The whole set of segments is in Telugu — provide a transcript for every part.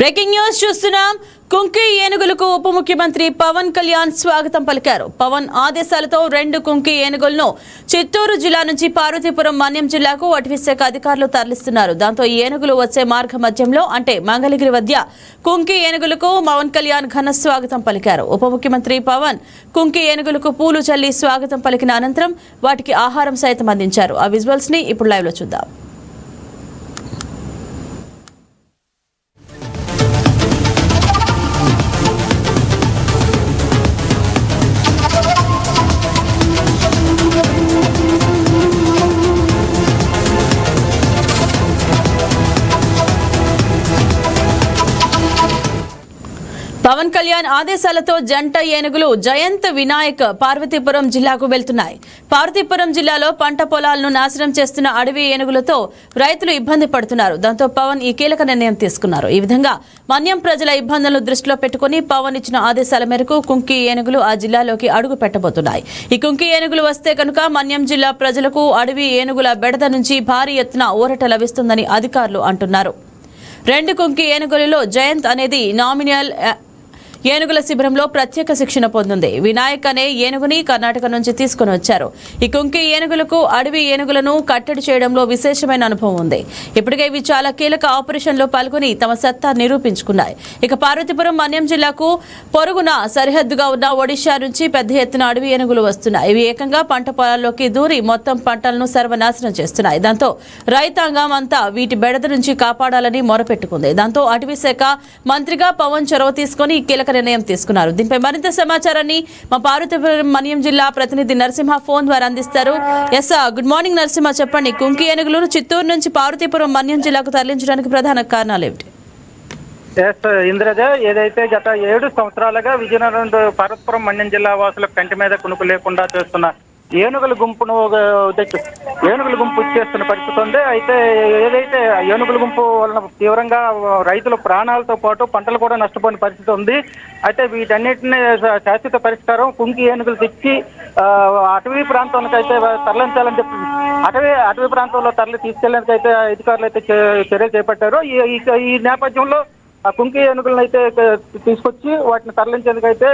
బ్రేకింగ్ న్యూస్ చూస్తున్నాం. కుంకి ఏనుగులకు ఉప ముఖ్యమంత్రి పవన్ కళ్యాణ్ స్వాగతం పలికారు. పవన్ ఆదేశాలతో 2 కుంకి ఏనుగులను చిత్తూరు జిల్లా నుంచి పార్వతీపురం మన్యం జిల్లాకు అటవీశాఖ అధికారులు తరలిస్తున్నారు. దాంతో ఈ ఏనుగులు వచ్చే మార్గ మధ్యంలో అంటే మంగళగిరి వద్ద కుంకి ఏనుగులకు పవన్ కళ్యాణ్ ఘన స్వాగతం పలికారు. ఉప ముఖ్యమంత్రి పవన్ కుంకి ఏనుగులకు పూలు చల్లి స్వాగతం పలికిన అనంతరం వాటికి ఆహారం సైతం అందించారు. ఆ విజువల్స్ ని ఇప్పుడు లైవ్ లో చూద్దాం. పవన్ కళ్యాణ్ ఆదేశాలతో జంట ఏనుగులు జయంత్ వినాయక్ పార్వతీపురం జిల్లాకు వెళ్తున్నాయి. పార్వతీపురం జిల్లాలో పంట పొలాలను నాశనం చేస్తున్న అడవి ఏనుగులతో రైతులు ఇబ్బంది పడుతున్నారు. దాంతో పవన్ ఈ కీలక నిర్ణయం తీసుకున్నారు. ఈ విధంగా మన్యం ప్రజల ఇబ్బందులను దృష్టిలో పెట్టుకుని పవన్ ఇచ్చిన ఆదేశాల మేరకు కుంకి ఏనుగులు ఆ జిల్లాలోకి అడుగు పెట్టబోతున్నాయి. ఈ కుంకి ఏనుగులు వస్తే కనుక మన్యం జిల్లా ప్రజలకు అడవి ఏనుగుల బెడద నుంచి భారీ ఎత్తున ఊరట లభిస్తుందని అధికారులు అంటున్నారు. 2 కుంకి ఏనుగులలో జయంత్ అనేది నామినల్ ఏనుగుల శిబిరంలో ప్రత్యేక శిక్షణ పొందింది. వినాయక్ అనే ఏనుగుని కర్ణాటక నుంచి తీసుకుని వచ్చారు. ఈ కుంకి ఏనుగులకు అడవి ఏనుగులను కట్టడి చేయడంలో విశేషమైన అనుభవం ఉంది. ఇప్పటికే ఇవి చాలా కీలక ఆపరేషన్లో పాల్గొని తమ సత్తా నిరూపించుకున్నాయి. ఇక పార్వతీపురం మన్యం జిల్లాకు పొరుగున సరిహద్దుగా ఉన్న ఒడిశా నుంచి పెద్ద ఎత్తున అడవి ఏనుగులు వస్తున్నాయి. ఇవి ఏకంగా పంట పొలాల్లోకి దూరి మొత్తం పంటలను సర్వనాశనం చేస్తున్నాయి. దాంతో రైతాంగం అంతా వీటి బెడద నుంచి కాపాడాలని మొరపెట్టుకుంది. దాంతో అటవీ శాఖ మంత్రిగా పవన్ చొరవ తీసుకుని కీలక నిర్ణయం తీసుకున్నారు. దీనిపై మరింత సమాచారాన్ని మా పార్వతీపురం మన్యం జిల్లా ప్రతినిధి నరసింహ ఫోన్ ద్వారా అందిస్తారు. ఎస్ గుడ్ మార్నింగ్ నరసింహ, చెప్పండి. కుంకి ఏనుగులను చిత్తూరు నుంచి పార్వతీపురం మన్యం జిల్లాకు తరలించడానికి ప్రధాన కారణాలు ఏమిటి? ఇంద్రజ, ఏదైతే గత 7 సంవత్సరాలుగా విజయనగరం పార్వతీపురం మన్యం జిల్లా వాసులకు కంటి మీద కునుకు లేకుండా చేస్తున్న ఏనుగుల గుంపు చేస్తున్న పరిస్థితి ఉంది. అయితే ఏదైతే ఏనుగుల గుంపు వలన తీవ్రంగా రైతుల ప్రాణాలతో పాటు పంటలు కూడా నష్టపోయిన పరిస్థితి ఉంది. అయితే వీటన్నిటిని శాశ్వత పరిష్కారం కుంకి ఏనుగులు తెచ్చి అటవీ ప్రాంతానికి అయితే తరలించాలని చెప్పి అటవీ ప్రాంతంలో తీసుకెళ్లేందుకు అయితే అధికారులు అయితే చర్యలు చేపట్టారు. ఈ నేపథ్యంలో ఆ కుంకి ఏనుగులను అయితే తీసుకొచ్చి వాటిని తరలించేందుకు అయితే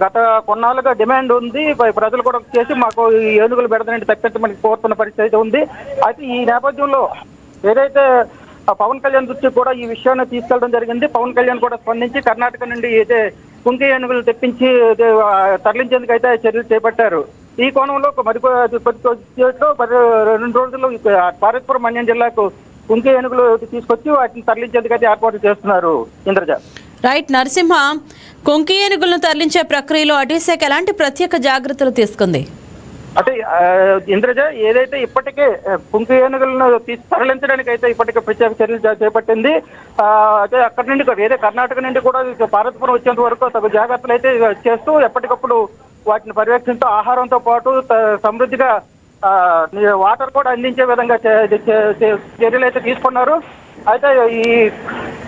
గత కొన్నాళ్ళుగా డిమాండ్ ఉంది. ప్రజలు కూడా చేసి మాకు ఈ ఏనుగులు బెడదనండి తప్పించమని కోరుతున్న పరిస్థితి అయితే ఉంది. అయితే ఈ నేపథ్యంలో ఏదైతే పవన్ కళ్యాణ్ దృష్టికి కూడా ఈ విషయాన్ని తీసుకెళ్లడం జరిగింది. పవన్ కళ్యాణ్ కూడా స్పందించి కర్ణాటక నుండి అయితే కుంకి ఏనుగులు తెప్పించి తరలించేందుకు అయితే చర్యలు చేపట్టారు. ఈ కోణంలో మరి 2 రోజుల్లో పార్వతీపురం మన్యం జిల్లాకు కుంకి ఏనుగులు తీసుకొచ్చి వాటిని తరలించేందుకు అయితే ఏర్పాటు చేస్తున్నారు. ఇంద్రజ, రైట్ నరసింహ, కుంకి ఏనుగులను తరలించే ప్రక్రియలో అటవీశాఖ ఎలాంటి ప్రత్యేక జాగ్రత్తలు తీసుకుంది? అంటే ఇంద్రజ, ఏదైతే ఇప్పటికే కుంకి ఏనుగులను తరలించడానికి అయితే ఇప్పటికే ప్రత్యేక చర్యలు చేపట్టింది. అయితే అక్కడి నుండి వేరే కర్ణాటక నుండి కూడా పార్వతీపురం వచ్చేంత వరకు తగు జాగ్రత్తలు అయితే చేస్తూ ఎప్పటికప్పుడు వాటిని పర్యవేక్షిస్తూ ఆహారంతో పాటు సమృద్ధిగా వాటర్ కూడా అందించే విధంగా చర్యలు అయితే తీసుకున్నారు. అయితే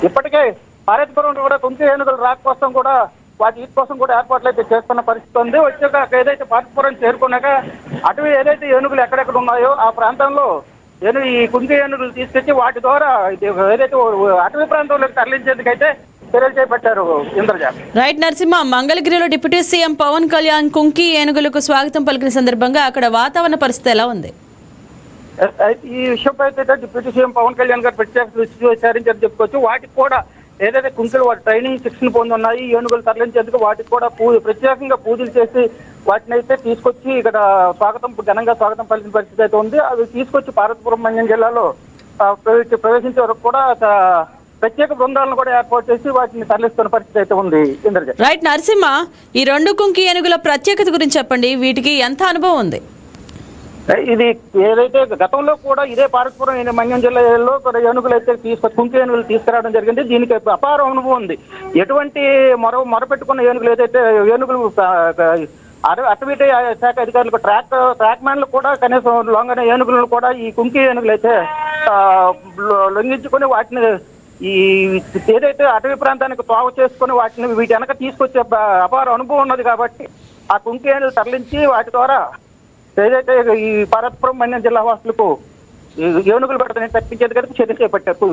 ఇప్పటికే పార్వతీపురం కూడా కుంకి ఏనుగులు రాక కోసం కూడా వాటి కోసం కూడా ఏర్పాట్లు అయితే చేస్తున్న పరిస్థితి ఉంది. వచ్చాక ఏదైతే పార్వతీపురం చేరుకున్నాక అటవీ ఏదైతే ఏనుగులు ఎక్కడెక్కడ ఉన్నాయో ఆ ప్రాంతంలో ఈ కుంకి ఏనుగులు తీసుకొచ్చి వాటి ద్వారా ఏదైతే అటవీ ప్రాంతంలోకి తరలించేందుకు అయితే చర్యలు చేపట్టారు. ఇంద్రజ, రైట్ నరసింహ, మంగళగిరిలో డిప్యూటీ సీఎం పవన్ కళ్యాణ్ కుంకి ఏనుగులకు స్వాగతం పలికిన సందర్భంగా అక్కడ వాతావరణ పరిస్థితి ఎలా ఉంది? ఈ విషయంపై అయితే డిప్యూటీ సీఎం పవన్ కళ్యాణ్ గారు ప్రత్యేక దృష్టి విచారించారని చెప్పుకోవచ్చు. వాటికి కూడా ఏదైతే కుంకులు వాటి ట్రైనింగ్ శిక్షణ పొంది ఉన్నాయి ఏనుగులు తరలించేందుకు వాటికి కూడా ప్రత్యేకంగా పూజలు చేసి వాటిని అయితే తీసుకొచ్చి ఇక్కడ ఘనంగా స్వాగతం పలికిన పరిస్థితి అయితే ఉంది. అవి తీసుకొచ్చి పార్వతీపురం మన్యం జిల్లాలో ప్రవేశించే వరకు కూడా ప్రత్యేక బృందాలను కూడా ఏర్పాటు చేసి వాటిని తరలిస్తున్న పరిస్థితి అయితే ఉంది. ఇంద్రజ, రైట్ నరసింహ, ఈ 2 కుంకి ఏనుగుల ప్రత్యేకత గురించి చెప్పండి. వీటికి ఎంత అనుభవం ఉంది? ఇది ఏదైతే గతంలో కూడా ఇదే పార్వతీపురం మన్యం జిల్లాలో ఏనుగులు అయితే కుంకి ఏనుగులు తీసుకురావడం జరిగింది. దీనికి అపార అనుభవం ఉంది. ఎటువంటి మొరపెట్టుకున్న ఏనుగులు ఏదైతే ఏనుగులు అటవీ శాఖ అధికారులకు ట్రాక్ మ్యాన్లు కూడా కనీసం లొంగన ఏనుగులను కూడా ఈ కుంకి ఏనుగులు అయితే లొంగించుకొని వాటిని ఈ ఏదైతే అటవీ ప్రాంతానికి తోవ చేసుకుని వాటిని వీటి వెనక తీసుకొచ్చే అపార అనుభవం ఉన్నది. కాబట్టి ఆ కుంకి ఏనుగులు తరలించి వాటి ద్వారా ఏదైతే ఈ పార్వతీపురం మన్యం జిల్లా వాసులకు ఏనుగులు పెడతానని తప్పించేది కదా చర్య చేపట్టారు.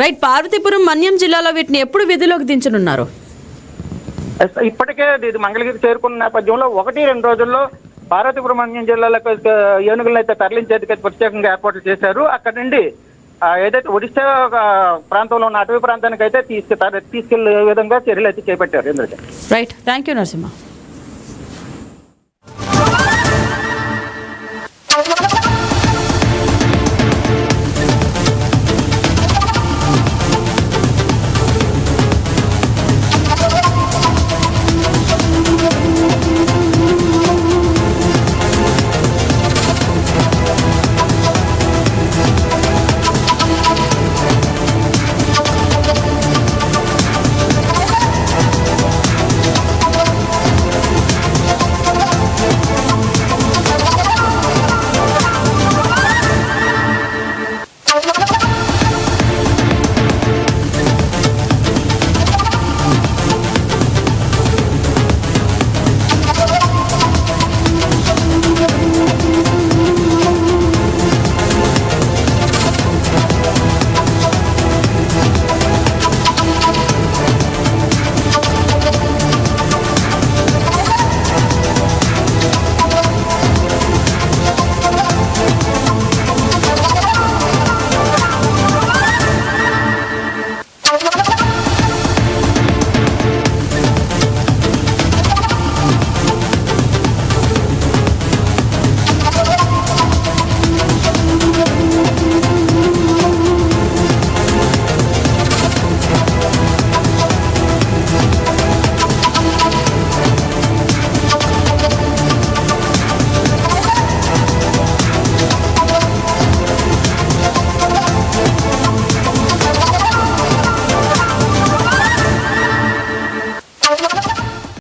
రైట్ పార్వతీపురం మన్యం జిల్లాలో వీటిని ఎప్పుడు విధిలోకి దించనున్నారు? ఇప్పటికే ఇది మంగళగిరి చేరుకున్న నేపథ్యంలో 1-2 రోజుల్లో పార్వతీపురం మన్యం జిల్లాలకు ఏనుగులను అయితే తరలించేందుకు ప్రత్యేకంగా ఏర్పాట్లు చేశారు. అక్కడ నుండి ఏదైతే ఒడిశా ప్రాంతంలో ఉన్న అటవీ ప్రాంతానికి అయితే తీసుకెళ్లే విధంగా చర్యలు అయితే చేపట్టారు. Right, thank you Narasimha.